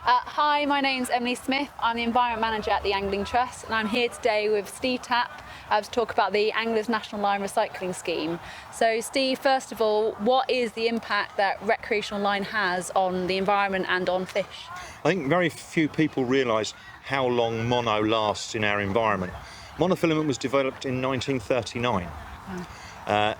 Hi, my name's Emily Smith. I'm the Environment Manager at the Angling Trust, and I'm here today with Steve Tapp to talk about the ANLRS National Line Recycling Scheme. So Steve, first of all, what is the impact that recreational line has on the environment and on fish? I think very few people realise how long mono lasts in our environment. Monofilament was developed in 1939.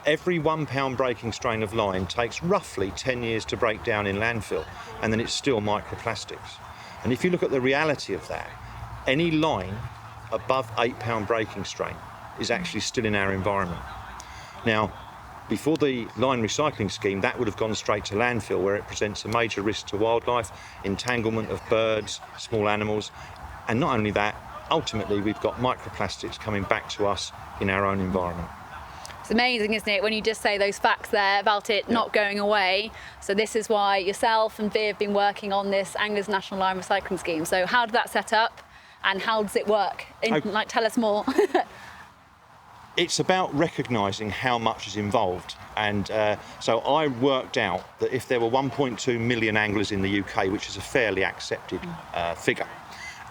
Every £1 breaking strain of line takes roughly 10 years to break down in landfill, and then it's still microplastics. And if you look at the reality of that, any line above £8 breaking strain is actually still in our environment. Now, before the line recycling scheme, that would have gone straight to landfill, where it presents a major risk to wildlife, entanglement of birds, small animals, and not only that, ultimately we've got microplastics coming back to us in our own environment. It's amazing, isn't it, when you just say those facts there about it not going away. So this is why yourself and Viv have been working on this ANLRS National Line Recycling Scheme. So how did that set up and how does it work? Tell us more. It's about recognising how much is involved, and so I worked out that if there were 1.2 million anglers in the UK, which is a fairly accepted figure,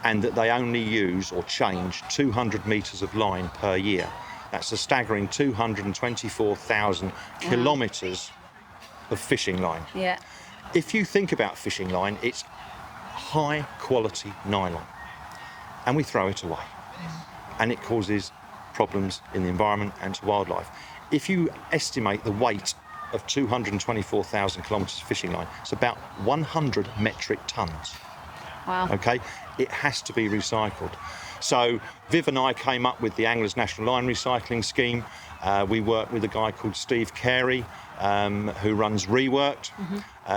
and that they only use or change 200 metres of line per year, that's a staggering 224,000 kilometres of fishing line. Yeah. If you think about fishing line, it's high quality nylon, and we throw it away, and it causes problems in the environment and to wildlife. If you estimate the weight of 224,000 kilometres of fishing line, it's about 100 metric tonnes. Wow. Okay, it has to be recycled. So Viv and I came up with the ANLRS National Line Recycling Scheme. We work with a guy called Steve Tapp, who runs Reworked.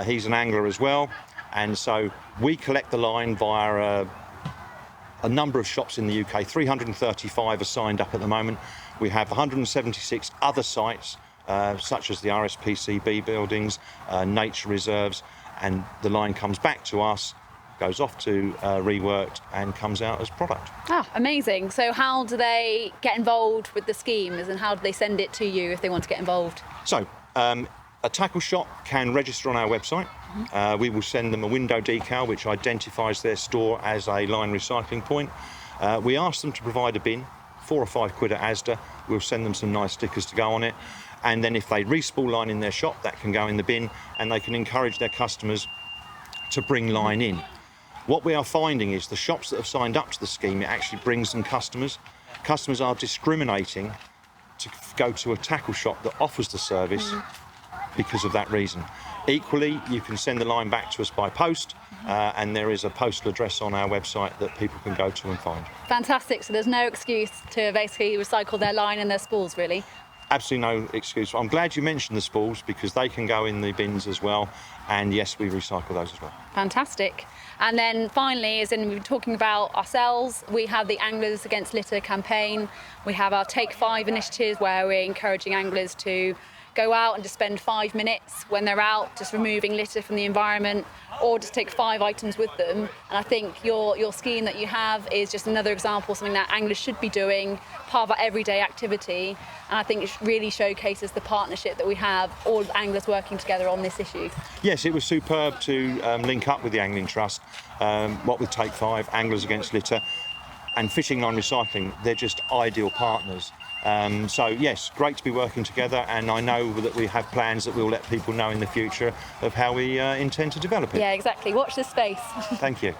He's an angler as well, and so we collect the line via a number of shops in the UK. 335 are signed up at the moment. We have 176 other sites, such as the RSPCB buildings, nature reserves, and the line comes back to us, goes off to Reworked and comes out as product. Ah, amazing. So how do they get involved with the schemes and how do they send it to you if they want to get involved? So a tackle shop can register on our website. We will send them a window decal which identifies their store as a line recycling point. We ask them to provide a bin, £4 or £5 at Asda. We'll send them some nice stickers to go on it. And then if they respool line in their shop, that can go in the bin, and they can encourage their customers to bring line in. What we are finding is the shops that have signed up to the scheme, it actually brings them customers. Customers are discriminating to go to a tackle shop that offers the service because of that reason. Equally, you can send the line back to us by post, and there is a postal address on our website that people can go to and find. Fantastic. So there's no excuse to basically recycle their line and their spools, really? Absolutely no excuse. I'm glad you mentioned the spools because they can go in the bins as well, and yes, we recycle those as well. Fantastic. And then finally, as in we've been talking about ourselves, we have the Anglers Against Litter campaign. We have our Take 5 initiative where we're encouraging anglers to go out and just spend 5 minutes when they're out just removing litter from the environment, or just take 5 items with them. And I think your scheme that you have is just another example of something that anglers should be doing, part of our everyday activity. And I think it really showcases the partnership that we have, all the anglers working together on this issue. Yes, it was superb to link up with the Angling Trust, what with Take 5, Anglers Against Litter, and Fishing Line Recycling. They're just ideal partners. So yes, great to be working together, and I know that we have plans that we'll let people know in the future of how we intend to develop it. Yeah, exactly. Watch this space. Thank you.